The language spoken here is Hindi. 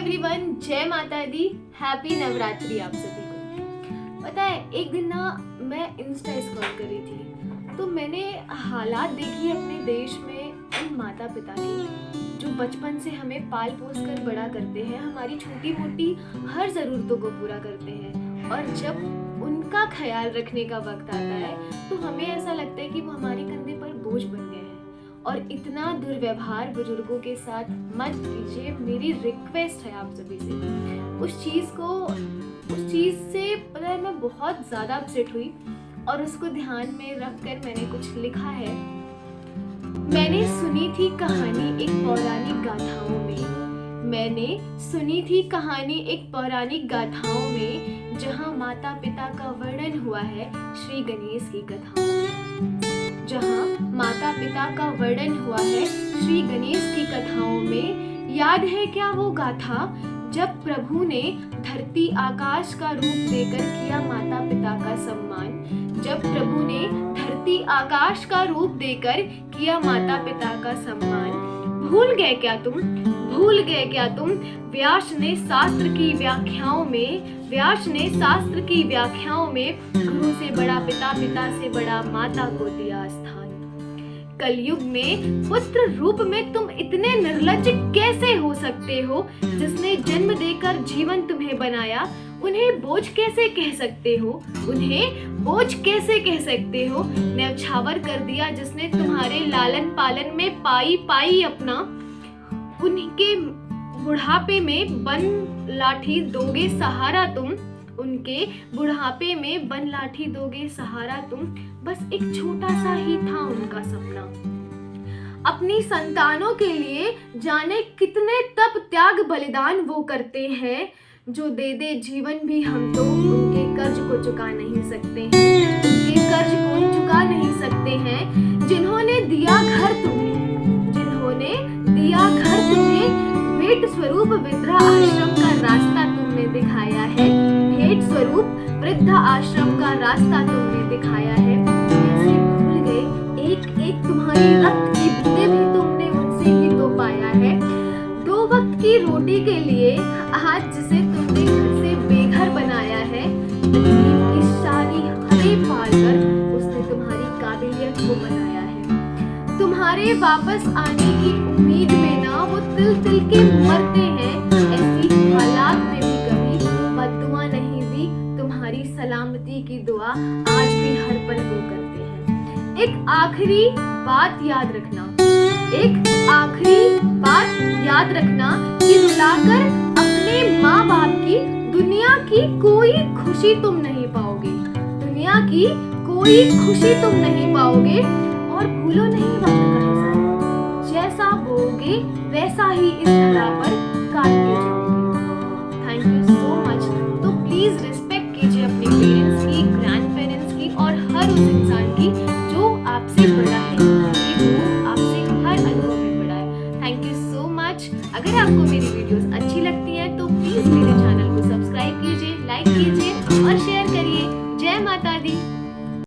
एवरीवन, जय माता दी। हैप्पी नवरात्रि आप सभी को। पता है, एक दिन ना मैं इंस्टा स्क्रॉल कर रही थी तो मैंने हालात देखी अपने देश में उन माता पिता की जो बचपन से हमें पाल पोस कर बड़ा करते हैं, हमारी छोटी मोटी हर ज़रूरतों को पूरा करते हैं, और जब उनका ख्याल रखने का वक्त आता है तो हमें ऐसा लगता है कि वो हमारे कंधे पर बोझ बन गए हैं। और इतना दुर्व्यवहार बुजुर्गों के साथ मत कीजिए, मेरी रिक्वेस्ट है आप सभी से। उस चीज़ से पता है मैं बहुत ज़्यादा अपसेट हुई और उसको ध्यान में रखकर मैंने कुछ लिखा है। मैंने सुनी थी कहानी एक पौराणिक गाथाओं में, मैंने सुनी थी कहानी एक पौराणिक गाथाओं में, जहाँ माता पिता का वर्णन हुआ है श्री गणेश की कथाओं में। जहाँ माता पिता का वर्णन हुआ है श्री गणेश की कथाओं में। याद है क्या वो गाथा जब प्रभु ने धरती आकाश का रूप देकर किया माता पिता का सम्मान? जब प्रभु ने धरती आकाश का रूप देकर किया माता पिता का सम्मान। भूल गए क्या तुम, भूल गए क्या तुम? व्यास ने शास्त्र की व्याख्याओं में, व्यास ने शास्त्र की व्याख्याओं में गुरु से बड़ा पिता, पिता से बड़ा माता को दिया स्थान। कलयुग में पुत्र रूप में तुम इतने निर्लज्ज कैसे हो सकते हो? जिसने जन्म देकर जीवन तुम्हें बनाया, उन्हें बोझ कैसे कह सकते हो? उन्हें बोझ कैसे कह सकते हो? न्यौछावर कर दिया जिसने तुम्हारे लालन पालन में पाई पाई अपना। उनके बुढ़ापे में बन लाठी दोगे सहारा तुम, उनके बुढ़ापे में बन लाठी दोगे सहारा तुम। बस एक छोटा सा ही था उनका सपना। अपनी संतानों के लिए जाने कितने तप त्याग बलिदान वो करते हैं, जो दे दे जीवन भी हम तो उनके कर्ज को चुका नहीं सकते हैं, उनके कर्ज को चुका नहीं सकते हैं। जिन्होंने दिया घर तुम्हें, जिन्होंने दिया घर तुम्हें, भेंट स्वरूप वृद्धा आश्रम का रास्ता तुमने दिखाया है, भेंट स्वरूप वृद्धा आश्रम का रास्ता तुमने दिखाया है। कैसे भूल गए एक एक तुम्हारी रक्त की बूंदें भी तुमने उनसे ही तो पाया है। 2 वक्त की रोटी के लिए आज जिसे तुमने घर से बेघर बनाया है, तकलीफ की सारी हदें पार कर उसने तुम्हारी काबिलियत को बनाया है। तुम्हारे वापस आने की उम्मीद में ना वो तिल तिल के मरते हैं। ऐसी हालात में भी कभी बद्दुआ नहीं दी, तुम्हारी सलामती की दुआ आज भी हर पल वो करते हैं। एक आखिरी बात याद रखना, एक आखिरी बात याद रखना कि रुलाकर अपने माँ बाप की दुनिया की कोई खुशी तुम नहीं पाओगे, दुनिया की कोई खुशी तुम नहीं पाओगे। और भूलो नहीं वक्त का हिसाब, जैसा बोओगे वैसा ही इस धरा पर काटते जाओगे। Thank you so much. तो प्लीज रिस्पेक्ट कीजिए अपने पेरेंट्स की, ग्रैंड पेरेंट्स की और हर उस इंसान की जो आपसे बड़ा है, वो आपसे हर अनुभव में बड़ा है। Thank you so much. अगर आपको मेरी वीडियोस अच्छी लगती है